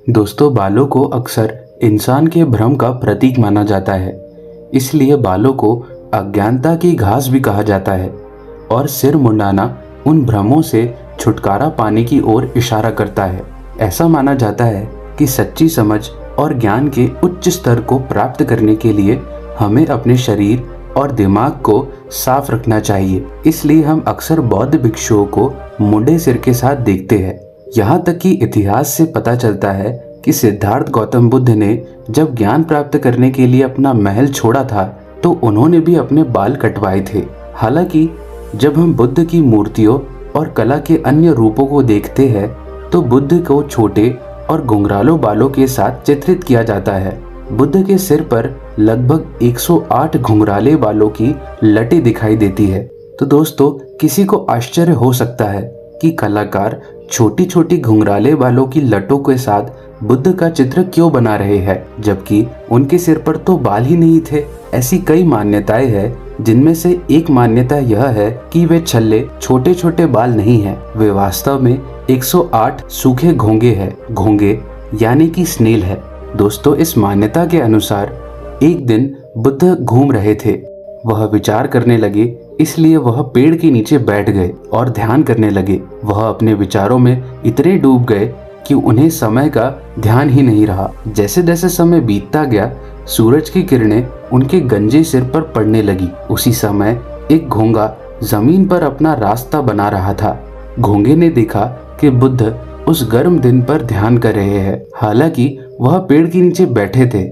दोस्तों, बालों को अक्सर इंसान के भ्रम का प्रतीक माना जाता है। इसलिए बालों को अज्ञानता की घास भी कहा जाता है और सिर मुंडाना उन भ्रमों से छुटकारा पाने की ओर इशारा करता है। ऐसा माना जाता है कि सच्ची समझ और ज्ञान के उच्च स्तर को प्राप्त करने के लिए हमें अपने शरीर और दिमाग को साफ रखना चाहिए। इसलिए हम अक्सर बौद्ध भिक्षुओं को मुंडे सिर के साथ देखते हैं। यहाँ तक कि इतिहास से पता चलता है कि सिद्धार्थ गौतम बुद्ध ने जब ज्ञान प्राप्त करने के लिए अपना महल छोड़ा था तो उन्होंने भी अपने बाल कटवाए थे। हालांकि जब हम बुद्ध की मूर्तियों और कला के अन्य रूपों को देखते हैं तो बुद्ध को छोटे और घुंघराले बालों के साथ चित्रित किया जाता है। बुद्ध के सिर पर लगभग 108 घुंघराले बालों की लटें दिखाई देती है। तो दोस्तों, किसी को आश्चर्य हो सकता है कि कलाकार छोटी छोटी घुंघराले बालों की लटों के साथ बुद्ध का चित्र क्यों बना रहे हैं, जबकि उनके सिर पर तो बाल ही नहीं थे। ऐसी कई मान्यताएं हैं, जिनमें से एक मान्यता यह है कि वे छल्ले छोटे छोटे बाल नहीं हैं, वे वास्तव में 108 सूखे घोंगे हैं। घोंगे यानी कि स्नेल है। दोस्तों, इस मान्यता के अनुसार एक दिन बुद्ध घूम रहे थे। वह विचार करने लगे, इसलिए वह पेड़ के नीचे बैठ गए और ध्यान करने लगे। वह अपने विचारों में इतने डूब गए कि उन्हें समय का ध्यान ही नहीं रहा। जैसे जैसे समय बीतता गया, सूरज की किरणें उनके गंजे सिर पर पड़ने लगी। उसी समय एक घोंगा जमीन पर अपना रास्ता बना रहा था। घोंगे ने देखा कि बुद्ध उस गर्म दिन पर ध्यान कर रहे हैं। हालांकि वह पेड़ के नीचे बैठे थे,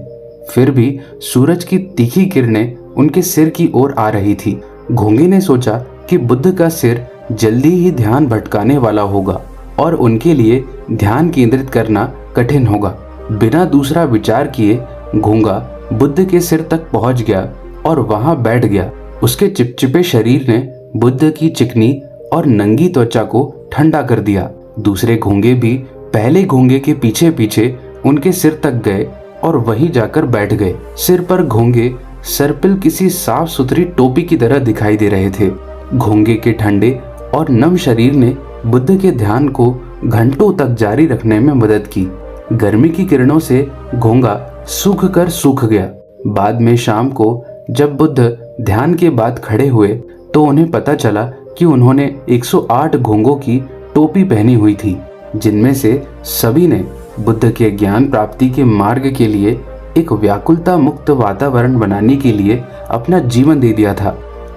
फिर भी सूरज की तीखी किरणें उनके सिर की ओर आ रही थी। घोंगे ने सोचा कि बुद्ध का सिर जल्दी ही ध्यान भटकाने वाला होगा और उनके लिए ध्यान केंद्रित करना कठिन होगा। बिना दूसरा विचार किए घोंगा बुद्ध के सिर तक पहुंच गया और वहां बैठ गया। उसके चिपचिपे शरीर ने बुद्ध की चिकनी और नंगी त्वचा को ठंडा कर दिया। दूसरे घोंगे भी पहले घोंगे के पीछे पीछे उनके सिर तक गए और वहीं जाकर बैठ गए। सिर पर घोंगे सर्पिल किसी साफ सुथरी टोपी की तरह दिखाई दे रहे थे। घोंगे के ठंडे और नम शरीर ने बुद्ध के ध्यान को घंटों तक जारी रखने में मदद की। गर्मी की किरणों से घोंगा सूख गया। बाद में शाम को जब बुद्ध ध्यान के बाद खड़े हुए तो उन्हें पता चला कि उन्होंने 108 घोंगों की टोपी पहनी हुई थी, जिनमें से सभी ने बुद्ध के ज्ञान प्राप्ति के मार्ग के लिए एक व्याकुलता मुक्त वातावरण बनाने के लिए अपना जीवन दे दिया था।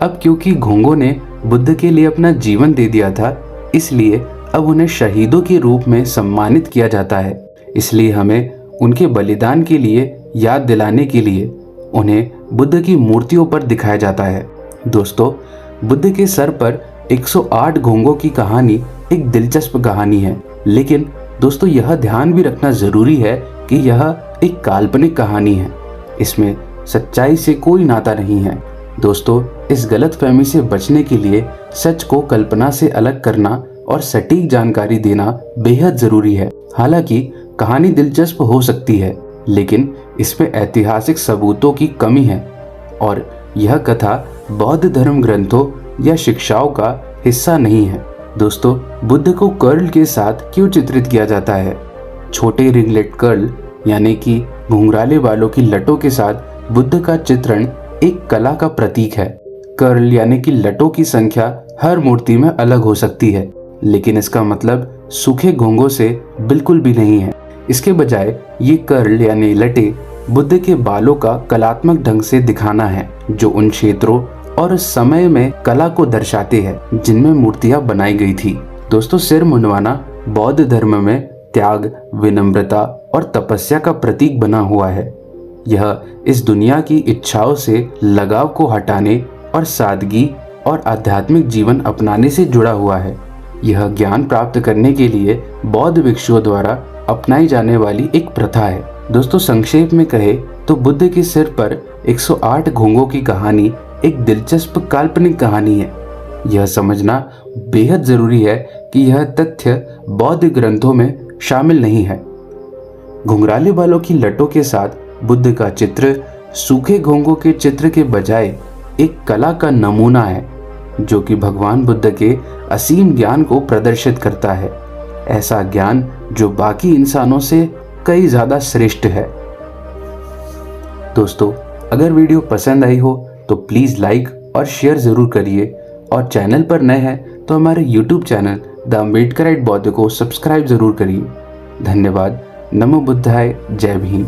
अब क्योंकि घोंगों ने बुद्ध के लिए अपना जीवन दे दिया था, इसलिए अब उन्हें शहीदों के रूप में सम्मानित किया जाता है। इसलिए हमें उनके बलिदान के लिए याद दिलाने के लिए उन्हें बुद्ध की मूर्तियों पर दिखाया जाता है। दोस्तों, बुद्ध के सर पर 108 घोंगों की कहानी एक दिलचस्प कहानी है, लेकिन दोस्तों यह ध्यान भी रखना जरूरी है कि यह एक काल्पनिक कहानी है। इसमें सच्चाई से कोई नाता नहीं है। दोस्तों, इस गलतफहमी से बचने के लिए सच को कल्पना से अलग करना और सटीक जानकारी देना बेहद जरूरी है। हालांकि कहानी दिलचस्प हो सकती है, लेकिन इसमें ऐतिहासिक सबूतों की कमी है और यह कथा बौद्ध धर्म ग्रंथों या शिक्षाओं का हिस्सा नहीं है। दोस्तों, बुद्ध को कर्ल के साथ क्यों चित्रित किया जाता है? छोटे रिंगलेट कर्ल यानी कि घुंघराले बालों की लटों के साथ बुद्ध का चित्रण एक कला का प्रतीक है। कर्ल यानी कि लटों की संख्या हर मूर्ति में अलग हो सकती है, लेकिन इसका मतलब सूखे घोंघों से बिल्कुल भी नहीं है। इसके बजाय ये कर्ल यानी लटें बुद्ध के बालों का कलात्मक ढंग से दिखाना है, जो उन क्षेत्रों और समय में कला को दर्शाते हैं जिनमें मूर्तियां बनाई गई थी। दोस्तों, सिर मुंडवाना बौद्ध धर्म में त्याग, विनम्रता और तपस्या का प्रतीक बना हुआ है। यह इस दुनिया की इच्छाओं से लगाव को हटाने और सादगी और आध्यात्मिक जीवन अपनाने से जुड़ा हुआ है। यह ज्ञान प्राप्त करने के लिए बौद्ध भिक्षुओं द्वारा अपनाई जाने वाली एक प्रथा है। दोस्तों, संक्षेप में कहे तो बुद्ध के सिर पर 108 घोंघों की कहानी एक दिलचस्प काल्पनिक कहानी है। यह समझना बेहद जरूरी है कि यह तथ्य बौद्ध ग्रंथों में शामिल नहीं है। घुंघराले बालों की लटों के साथ बुद्ध का चित्र सूखे घोंघों के चित्र के बजाय एक कला का नमूना है, जो कि भगवान बुद्ध के असीम ज्ञान को प्रदर्शित करता है। ऐसा ज्ञान जो बाकी इंसानों से कई ज़्यादा श्रेष्ठ है। दोस्तों, अगर वीडियो पसंद आई हो तो प्लीज़ लाइक और शेयर ज़रूर करिए, और चैनल पर नए हैं तो हमारे यूट्यूब चैनल द अम्बेडकराइट बौद्ध को सब्सक्राइब ज़रूर करिए। धन्यवाद। नमो बुद्धाय। जय भीम।